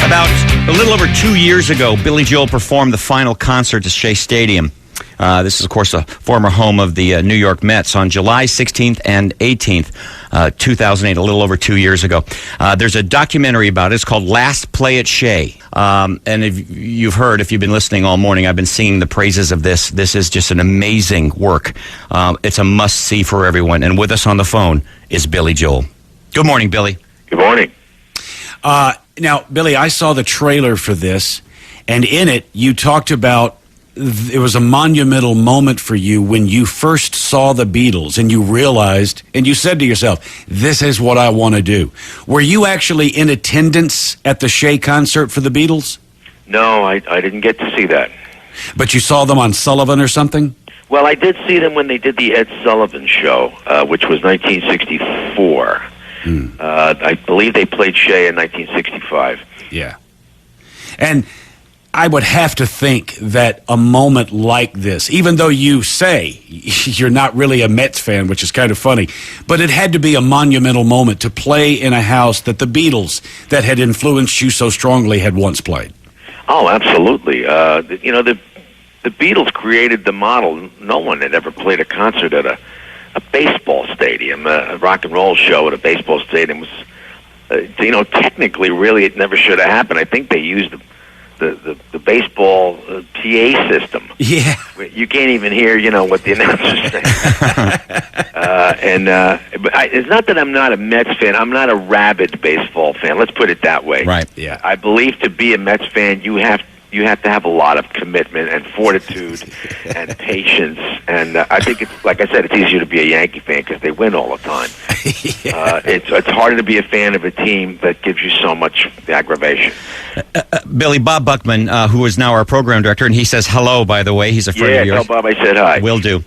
About a little over 2 years ago, Billy Joel performed the final concert at Shea Stadium. This is, of course, a former home of the New York Mets on July 16th and 18th, 2008, a little over 2 years ago. There's a documentary about it. It's called Last Play at Shea. And if you've heard, if you've been listening all morning, I've been singing the praises of this. This is just an amazing work. It's a must-see for everyone. And with us on the phone is Billy Joel. Good morning, Billy. Good morning. Now, Billy, I saw the trailer for this, and in it, you talked about it was a monumental moment for you when you first saw the Beatles and you realized, and you said to yourself, this is what I want to do. Were you actually in attendance at the Shea concert for the Beatles? No, I didn't get to see that. But you saw them on Sullivan or something? Well, I did see them when they did the Ed Sullivan Show, which was 1964. I believe they played Shea in 1965. Yeah. And I would have to think that a moment like this, even though you say you're not really a Mets fan, which is kind of funny, but it had to be a monumental moment to play in a house that the Beatles, that had influenced you so strongly, had once played. Oh, absolutely. The Beatles created the model. No one had ever played a concert at a baseball stadium. A rock and roll show at a baseball stadium was, technically, really, it never should have happened. I think they used the baseball PA system. Yeah. You can't even hear, what the announcers say. But it's not that I'm not a Mets fan. I'm not a rabid baseball fan. Let's put it that way. Right, yeah. I believe to be a Mets fan, you have to have a lot of commitment and fortitude and patience. And I think it's, like I said, it's easier to be a Yankee fan because they win all the time. Yeah. It's harder to be a fan of a team that gives you so much aggravation. Billy, Bob Buckman, who is now our program director, and he says hello, by the way. He's a friend of yours. Yeah, tell Bob I said hi. Will do.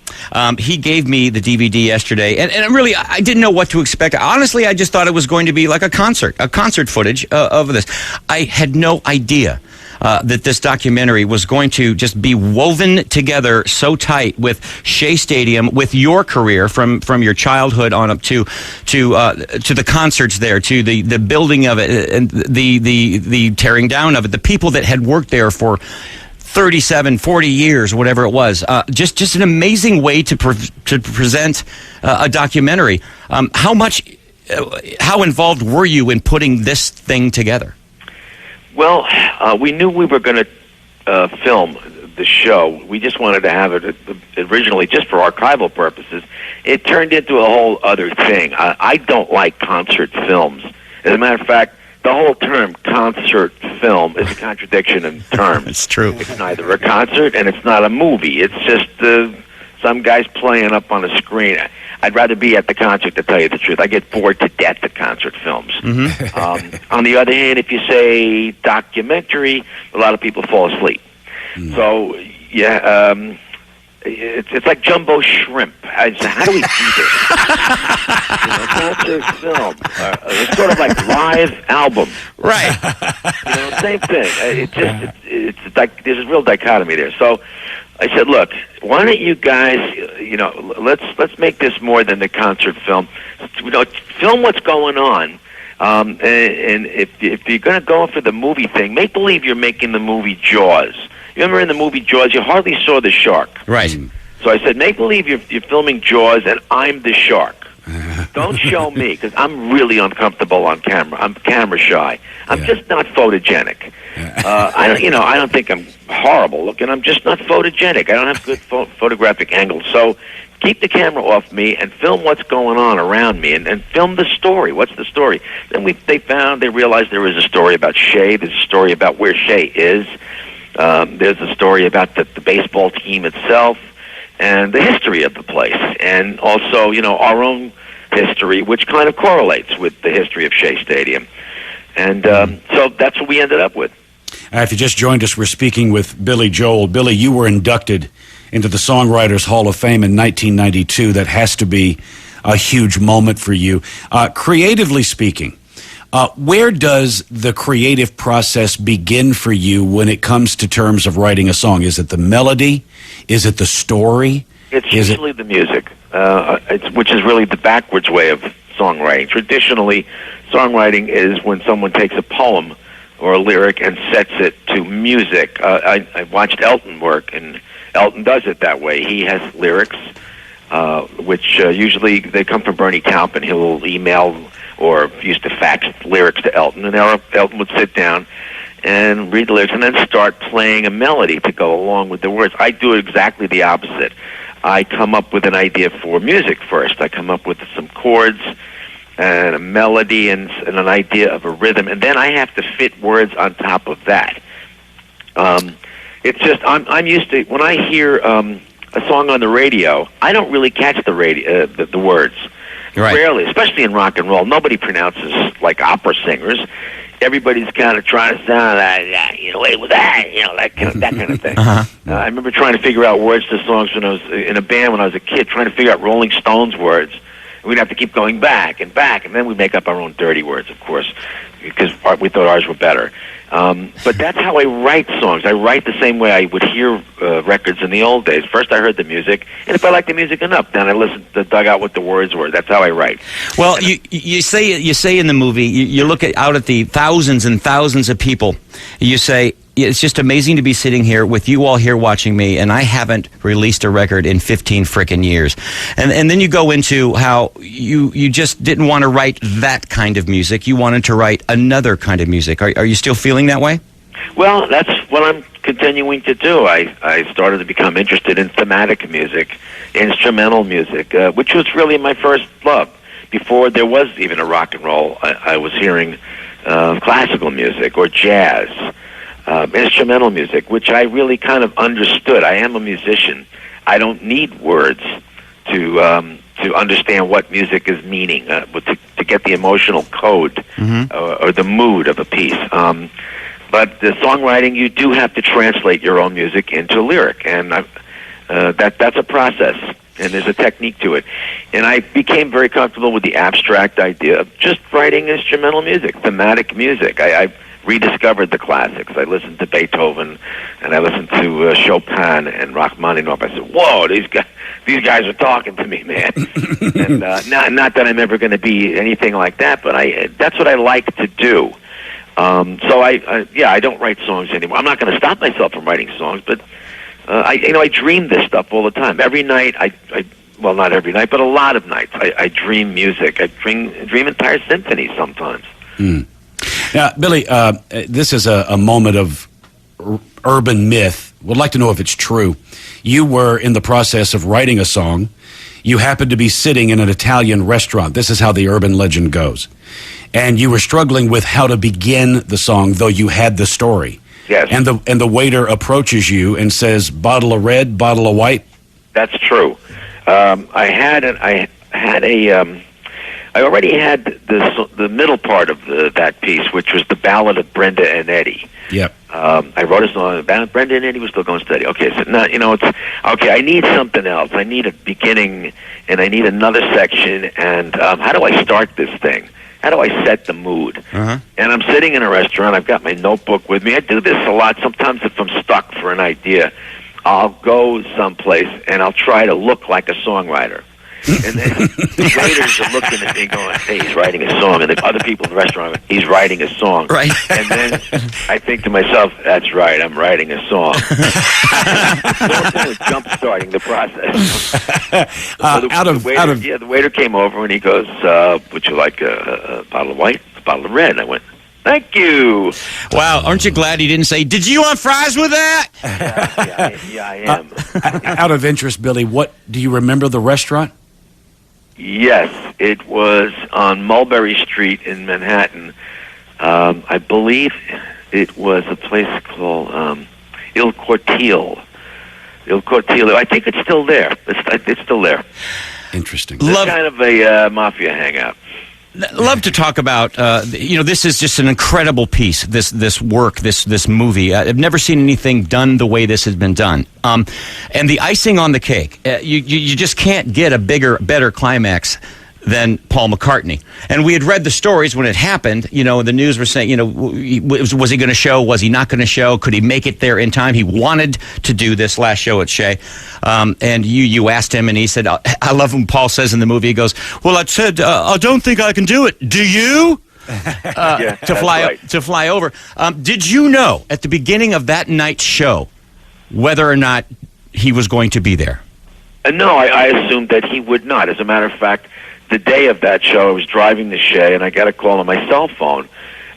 He gave me the DVD yesterday, and really, I didn't know what to expect. Honestly, I just thought it was going to be like a concert footage of this. I had no idea that this documentary was going to just be woven together so tight with Shea Stadium, with your career from your childhood on up to the concerts there, to the building of it, and the tearing down of it, the people that had worked there for 37, 40 years, whatever it was. Just an amazing way to present a documentary. How involved were you in putting this thing together? Well, we knew we were going to film the show. We just wanted to have it originally just for archival purposes. It turned into a whole other thing. I don't like concert films. As a matter of fact, the whole term concert film is a contradiction in terms. It's true. It's neither a concert and it's not a movie. It's just some guys playing up on a screen. I'd rather be at the concert, to tell you the truth. I get bored to death at concert films. Mm-hmm. On the other hand, if you say documentary, a lot of people fall asleep. Mm. So, yeah, it's like jumbo shrimp. How do we do this? Concert film. It's sort of like live album. Right. Same thing. It's like there's a real dichotomy there. So I said, look, why don't you guys, let's make this more than the concert film. Film what's going on. And if you're going to go for the movie thing, make believe you're making the movie Jaws. You remember in the movie Jaws, you hardly saw the shark. Right. So I said, make believe you're filming Jaws and I'm the shark. Don't show me, because I'm really uncomfortable on camera. I'm camera shy. I'm just not photogenic. I don't think I'm horrible looking. I'm just not photogenic. I don't have good photographic angles. So keep the camera off me and film what's going on around me, and film the story. What's the story? Then they realized there was a story about Shea. There's a story about where Shea is. There's a story about the baseball team itself and the history of the place, and also, our own history, which kind of correlates with the history of Shea Stadium. And so that's what we ended up with. If you just joined us, we're speaking with Billy Joel. Billy, you were inducted into the Songwriters Hall of Fame in 1992. That has to be a huge moment for you. Creatively speaking, where does the creative process begin for you when it comes to terms of writing a song? Is it the melody? Is it the story? It's usually the music, which is really the backwards way of songwriting. Traditionally, songwriting is when someone takes a poem or a lyric and sets it to music. I watched Elton work, and Elton does it that way. He has lyrics, which usually they come from Bernie Taupin. He'll email or used to fax lyrics to Elton, and Elton would sit down and read the lyrics and then start playing a melody to go along with the words. I do exactly the opposite. I come up with an idea for music first. I come up with some chords and a melody and an idea of a rhythm, and then I have to fit words on top of that. It's just I'm used to when I hear a song on the radio, I don't really catch the words. Right. Rarely, especially in rock and roll. Nobody pronounces like opera singers. Everybody's kind of trying to sound like that, wait, with that, that kind of thing. I remember trying to figure out words to songs when I was in a band when I was a kid, trying to figure out Rolling Stones words. We'd have to keep going back, and then we'd make up our own dirty words, of course, because we thought ours were better. But that's how I write songs. I write the same way I would hear records in the old days. First I heard the music, and if I liked the music enough, then I listened to dug out what the words were. That's how I write. Well, you say in the movie, you look out at the thousands and thousands of people, you say, it's just amazing to be sitting here with you all here watching me, and I haven't released a record in 15 frickin' years. And then you go into how you just didn't want to write that kind of music. You wanted to write another kind of music. Are you still feeling that way? Well, that's what I'm continuing to do. I started to become interested in thematic music, instrumental music, which was really my first love. Before there was even a rock and roll, I was hearing classical music or jazz. Instrumental music, which I really kind of understood. I am a musician. I don't need words to understand what music is meaning, to get the emotional code or the mood of a piece. But the songwriting, you do have to translate your own music into lyric, and that's a process, and there's a technique to it. And I became very comfortable with the abstract idea of just writing instrumental music, thematic music. I rediscovered the classics. I listened to Beethoven, and I listened to Chopin and Rachmaninoff. I said, "Whoa, these guys are talking to me, man." And not that I'm ever going to be anything like that, but that's what I like to do. So I don't write songs anymore. I'm not going to stop myself from writing songs, but I dream this stuff all the time. Every night, well, not every night, but a lot of nights, I dream music. I dream entire symphonies sometimes. Now, Billy, this is a moment of urban myth. Would like to know if it's true. You were in the process of writing a song. You happened to be sitting in an Italian restaurant. This is how the urban legend goes. And you were struggling with how to begin the song, though you had the story. Yes. And the waiter approaches you and says, "Bottle of red, bottle of white." That's true. I already had the middle part of that piece, which was the ballad of Brenda and Eddie. Yep. I wrote a song about Brenda and Eddie was still going steady. Okay, so now it's okay. I need something else. I need a beginning, and I need another section. And how do I start this thing? How do I set the mood? And I'm sitting in a restaurant. I've got my notebook with me. I do this a lot. Sometimes if I'm stuck for an idea, I'll go someplace and I'll try to look like a songwriter. And then the waiters are looking at me going, "Hey, he's writing a song." And the other people in the restaurant, "He's writing a song." Right. And then I think to myself, "That's right, I'm writing a song." Jump starting the process. The waiter came over and he goes, "Would you like a bottle of white, a bottle of red?" And I went, "Thank you." Wow, aren't you glad he didn't say, "Did you want fries with that?" Yeah, I am. Out of interest, Billy, what do you remember the restaurant? Yes, it was on Mulberry Street in Manhattan. I believe it was a place called Il Cortile. Il Cortile. I think it's still there. It's still there. Interesting. It's kind of a mafia hangout. Love to talk about, this is just an incredible piece, this work, this movie. I've never seen anything done the way this has been done. And the icing on the cake, you just can't get a better climax than Paul McCartney. And we had read the stories when it happened. The news were saying, was he going to show? Was he not going to show? Could he make it there in time? He wanted to do this last show at Shea. And you asked him, and he said, I love when Paul says in the movie, he goes, "Well, I said, I don't think I can do it. Do you?" Yeah, to that's fly right. to fly over. Did you know at the beginning of that night's show whether or not he was going to be there? No, I assumed that he would not. As a matter of fact, the day of that show, I was driving to Shea, and I got a call on my cell phone,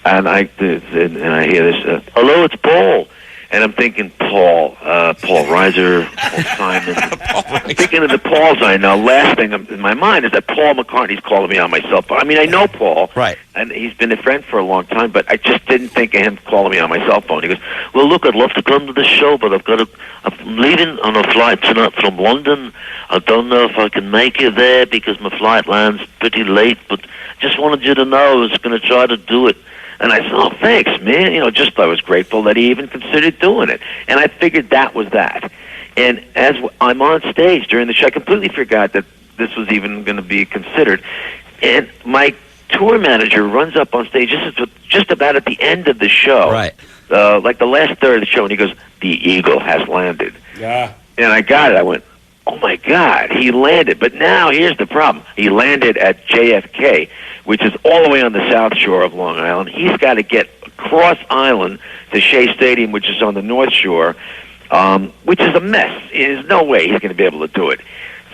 and I hear this, hello, it's Paul. And I'm thinking, Paul Reiser, Paul Simon. I'm thinking of the Pauls I know. Last thing in my mind is that Paul McCartney's calling me on my cell phone. I mean, I know Paul, right, and he's been a friend for a long time, but I just didn't think of him calling me on my cell phone. He goes, well, look, I'd love to come to the show, but I'm leaving on a flight tonight from London. I don't know if I can make it there because my flight lands pretty late, but just wanted you to know I was going to try to do it. And I said, oh, thanks, man. Just I was grateful that he even considered doing it. And I figured that was that. And as I'm on stage during the show, I completely forgot that this was even going to be considered. And my tour manager runs up on stage. This is just about at the end of the show. Right. Like the last third of the show. And he goes, the Eagle has landed. Yeah. And I got it. I went, oh, my God, he landed. But now here's the problem. He landed at JFK, which is all the way on the south shore of Long Island. He's got to get across island to Shea Stadium, which is on the north shore, which is a mess. There's no way he's going to be able to do it.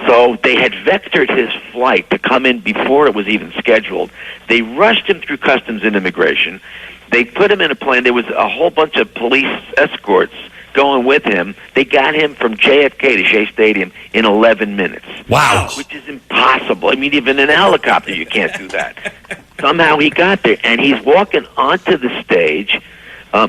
So they had vectored his flight to come in before it was even scheduled. They rushed him through customs and immigration. They put him in a plane. There was a whole bunch of police escorts going with him. They got him from JFK to Shea Stadium in 11 minutes. Wow. Which is impossible. I mean, even in a helicopter, you can't do that. Somehow he got there, and he's walking onto the stage,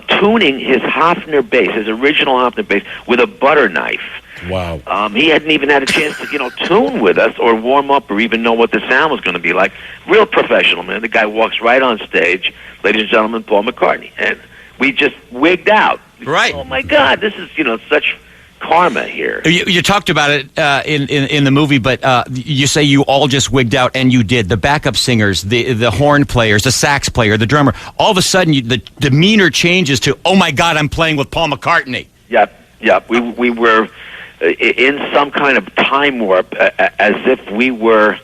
tuning his Hofner bass, his original Hofner bass, with a butter knife. Wow. He hadn't even had a chance to, tune with us or warm up or even know what the sound was going to be like. Real professional, man. The guy walks right on stage, ladies and gentlemen, Paul McCartney. And we just wigged out. Right. Oh, my God, this is, such karma here. You talked about it in the movie, but you say you all just wigged out, and you did. The backup singers, the horn players, the sax player, the drummer. All of a sudden, the demeanor changes to, oh, my God, I'm playing with Paul McCartney. Yep. We were in some kind of time warp, as if we were,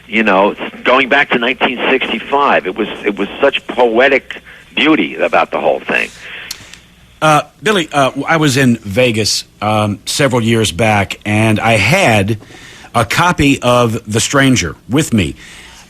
going back to 1965. It was such poetic beauty about the whole thing. Billy, I was in Vegas several years back, and I had a copy of The Stranger with me.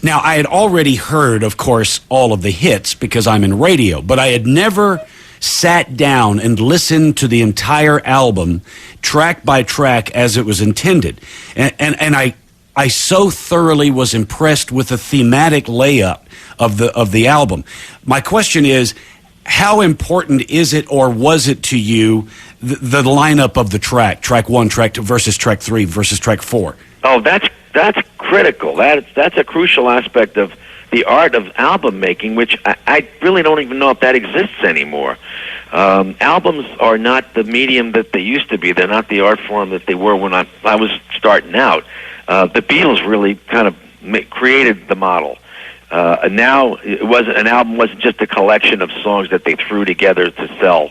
Now, I had already heard, of course, all of the hits because I'm in radio, but I had never sat down and listened to the entire album, track by track, as it was intended. And I so thoroughly was impressed with the thematic layout of the album. My question is, how important is it, or was it to you, the lineup of the track 1, track 2 versus track 3 versus track 4? Oh, that's critical. That's a crucial aspect of the art of album making, which I really don't even know if that exists anymore. Albums are not the medium that they used to be. They're not the art form that they were when I was starting out. The Beatles really kind of created the model. And now an album wasn't just a collection of songs that they threw together to sell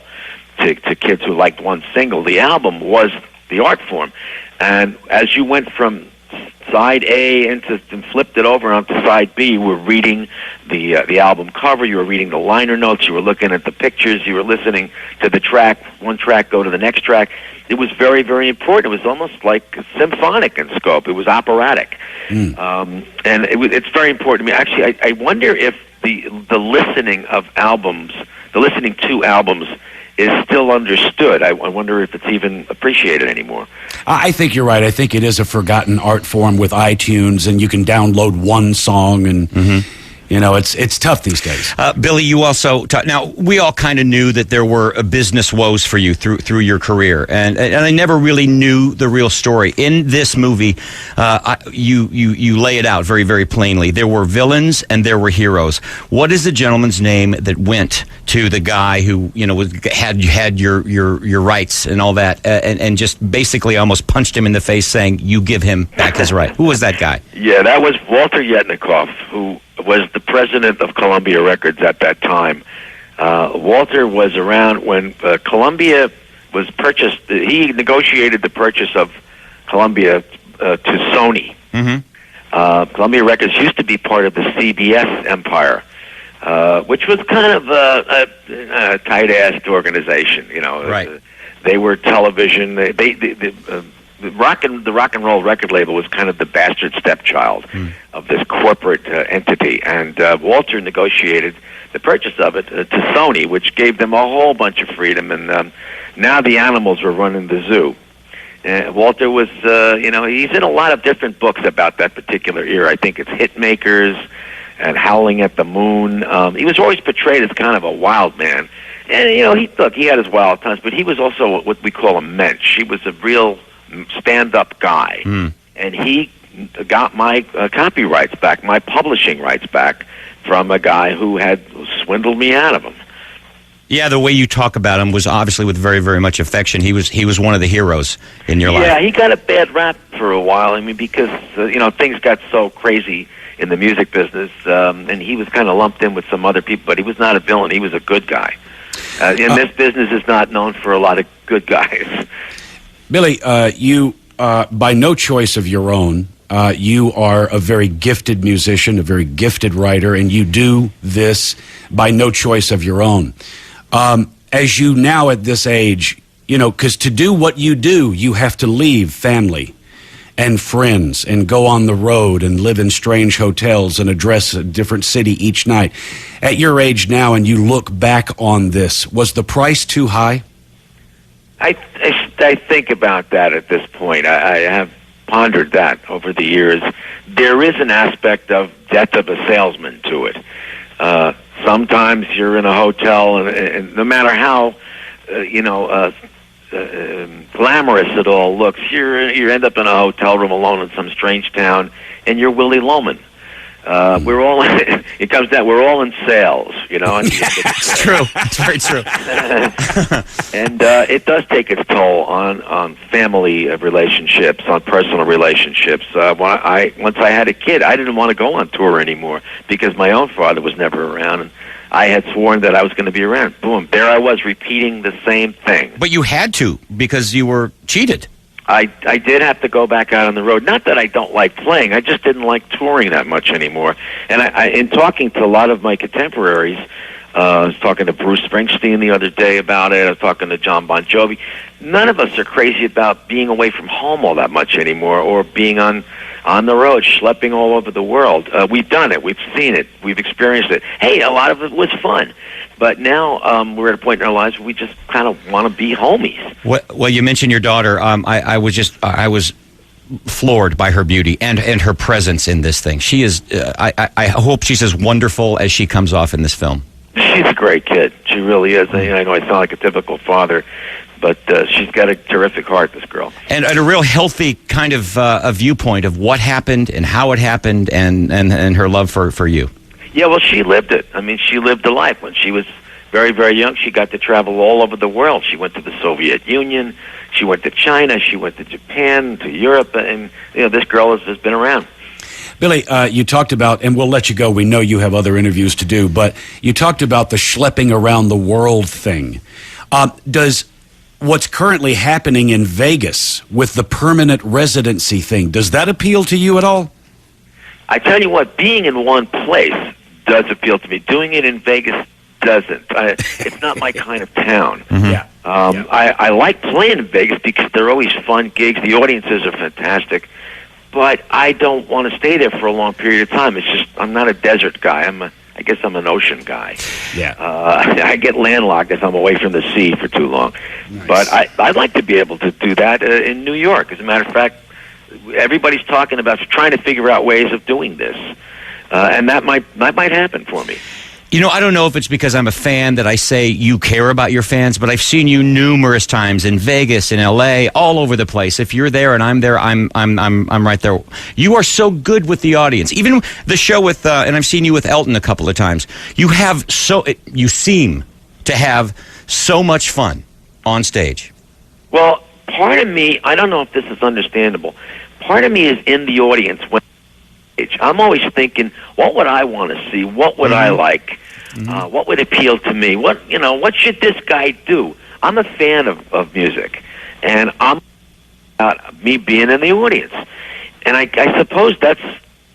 to kids who liked one single. The album was the art form, and as you went from side A and flipped it over onto side B, you were reading the album cover, you were reading the liner notes, you were looking at the pictures, you were listening to the track, one track go to the next track. It was very, very important. It was almost like symphonic in scope. It was operatic. And it's very important to me. Actually, I wonder if the listening of albums, the listening to albums, is still understood. I wonder if it's even appreciated anymore. I think you're right. I think it is a forgotten art form with iTunes, and you can download one song, and it's tough these days. Billy, you also now we all kind of knew that there were business woes for you through your career, and I never really knew the real story. In this movie, you lay it out very, very plainly. There were villains and there were heroes. What is the gentleman's name that went to the guy who had your rights and all that, and just basically almost punched him in the face, saying, "You give him back his right"? Who was that guy? Yeah, that was Walter Yetnikoff, who was the president of Columbia Records at that time. Walter was around when Columbia was purchased. He negotiated the purchase of Columbia to Sony. Columbia Records used to be part of the CBS empire. which was kind of a tight-assed organization. You know, Right. They were television. The rock and roll record label was kind of the bastard stepchild of this corporate entity, and Walter negotiated the purchase of it to Sony, which gave them a whole bunch of freedom, and now the animals were running the zoo. Walter was, he's in a lot of different books about that particular era. I think it's Hitmakers and Howling at the Moon. He was always portrayed as kind of a wild man. And, he had his wild times, but he was also what we call a mensch. He was a real stand-up guy. And he got my copyrights back, my publishing rights back, from a guy who had swindled me out of them. Yeah, the way you talk about him was obviously with very, very much affection. He was one of the heroes in your life. Yeah, he got a bad rap for a while. I mean, because things got so crazy in the music business, and he was kind of lumped in with some other people. But he was not a villain; he was a good guy. And this business is not known for a lot of good guys. Billy, you by no choice of your own. You are a very gifted musician, a very gifted writer, and you do this by no choice of your own. As you now at this age, because to do what you do, you have to leave family and friends and go on the road and live in strange hotels and address a different city each night. At your age now, and you look back on this, was the price too high? I think about that at this point. I have pondered that over the years. There is an aspect of death of a salesman to it. Sometimes you're in a hotel, and no matter how glamorous it all looks, you end up in a hotel room alone in some strange town, and you're Willie Loman. We're all it comes down. We're all in sales, It's true. It's very true. And it does take its toll on family relationships, on personal relationships. Once I had a kid, I didn't want to go on tour anymore because my own father was never around, and I had sworn that I was going to be around. Boom, there I was repeating the same thing. But you had to because you were cheated. I did have to go back out on the road. Not that I don't like playing. I just didn't like touring that much anymore. And in talking to a lot of my contemporaries, I was talking to Bruce Springsteen the other day about it. I was talking to John Bon Jovi. None of us are crazy about being away from home all that much anymore, or being on the road, schlepping all over the world. We've done it. We've seen it. We've experienced it. Hey, a lot of it was fun. But now we're at a point in our lives where we just kind of want to be homies. Well, you mentioned your daughter. I was floored by her beauty and her presence in this thing. She is. I hope she's as wonderful as she comes off in this film. She's a great kid. She really is. I know I sound like a typical father, but she's got a terrific heart, this girl. And a real healthy kind of a viewpoint of what happened and how it happened, and her love for you. Yeah, well, she lived it. I mean, she lived a life. When she was very, very young, she got to travel all over the world. She went to the Soviet Union. She went to China. She went to Japan, to Europe. And, this girl has been around. Billy, you talked about, and we'll let you go. We know you have other interviews to do, but you talked about the schlepping around the world thing. Does what's currently happening in Vegas with the permanent residency thing, does that appeal to you at all? I tell you what, being in one place does appeal to me. Doing it in Vegas doesn't. It's not my kind of town. Mm-hmm. Yeah. I like playing in Vegas because they're always fun gigs. The audiences are fantastic. But I don't want to stay there for a long period of time. It's just, I'm not a desert guy. I guess I'm an ocean guy. Yeah. I get landlocked if I'm away from the sea for too long. Nice. But I'd like to be able to do that in New York. As a matter of fact, everybody's talking about trying to figure out ways of doing this. And that might happen for me. I don't know if it's because I'm a fan that I say you care about your fans, but I've seen you numerous times in Vegas, in LA, all over the place. If you're there and I'm there, I'm right there. You are so good with the audience. Even the show with, and I've seen you with Elton a couple of times. You seem to have so much fun on stage. Well, part of me, I don't know if this is understandable. Part of me is in the audience when I'm always thinking, what would I want to see? What would I like? What would appeal to me? What should this guy do? I'm a fan of music, and I'm about me being in the audience. And I suppose that's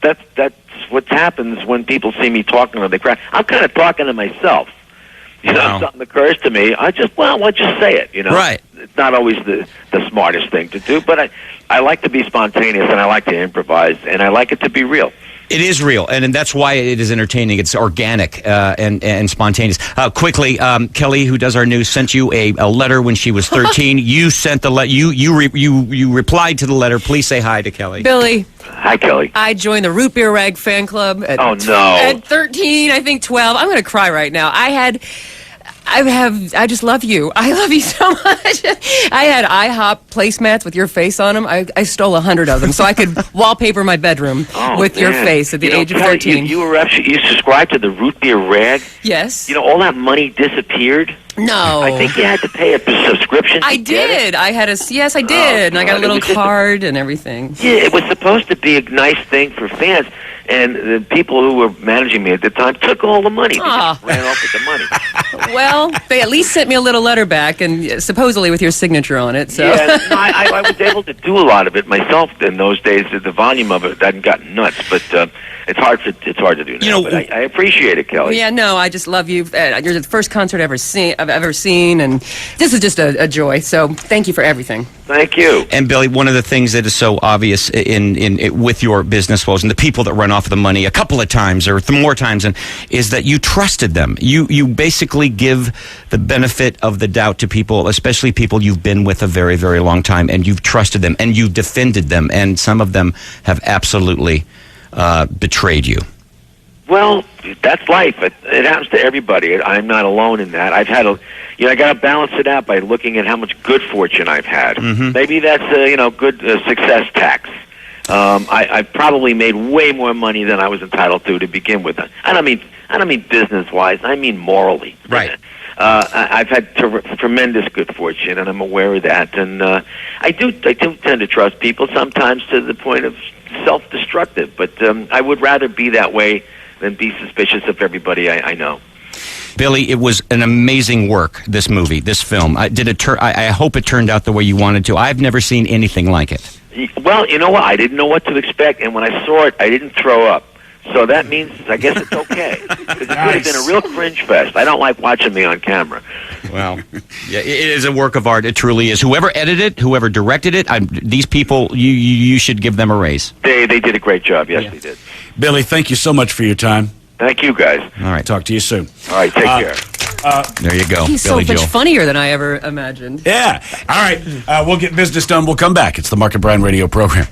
that's what happens when people see me talking to the crowd. I'm kind of talking to myself. You know, if something occurs to me, I just say it, you know. Right. It's not always the smartest thing to do, but I like to be spontaneous, and I like to improvise, and I like it to be real. It is real, and that's why it is entertaining. It's organic and spontaneous. Quickly, Kelly, who does our news, sent you a letter when she was 13. You sent the you replied to the letter. Please say hi to Kelly. Billy. Hi, Kelly. I joined the Root Beer Rag fan club at, Oh, no. at 13, I think 12. I'm going to cry right now. I just love you. I love you so much. I had IHOP placemats with your face on them. I stole 100 of them so I could wallpaper my bedroom with your face at the age of Kelly, 13. You subscribed to the Root Beer Rag? Yes. You know, all that money disappeared? No. I think you had to pay a subscription to I get did. it. I had yes, I did. And I got a God, little it was just card and everything. Yeah, it was supposed to be a nice thing for fans, and the people who were managing me at the time took all the money. They just ran off with the money. Well, they at least sent me a little letter back, and supposedly with your signature on it. So. Yeah, no, I was able to do a lot of it myself in those days. The volume of it hadn't gotten nuts, but it's hard to do now. You know, but I appreciate it, Kelly. Yeah, no, I just love you. You're the first concert I've ever seen, and this is just a joy. So thank you for everything. Thank you. And Billy, one of the things that is so obvious in with your business woes and the people that run off of the money a couple of times or more times, and is that you trusted them. You basically give the benefit of the doubt to people, especially people you've been with a very, very long time, and you've trusted them and you've defended them, and some of them have absolutely betrayed you. Well, that's life. It happens to everybody. I'm not alone in that. I've had I got to balance it out by looking at how much good fortune I've had. Mm-hmm. Maybe that's good success tax. I've probably made way more money than I was entitled to begin with. I don't mean business wise. I mean morally. Right. I've had tremendous good fortune, and I'm aware of that. And I do tend to trust people sometimes to the point of self-destructive. But I would rather be that way than be suspicious of everybody I know. Billy, it was an amazing work, this movie, this film. I hope it turned out the way you wanted to. I've never seen anything like it. Well, you know what? I didn't know what to expect, and when I saw it, I didn't throw up. So that means, I guess it's okay. Because it could have been a real cringe fest. I don't like watching me on camera. Well, yeah, it is a work of art. It truly is. Whoever edited it, whoever directed it, these people, you should give them a raise. They did a great job. Yes, they did. Billy, thank you so much for your time. Thank you, guys. All right. Talk to you soon. All right, take care. There you go, He's Billy so much Joel. funnier than I ever imagined. Yeah. All right. We'll get business done. We'll come back. It's the Mark and Brian Radio program.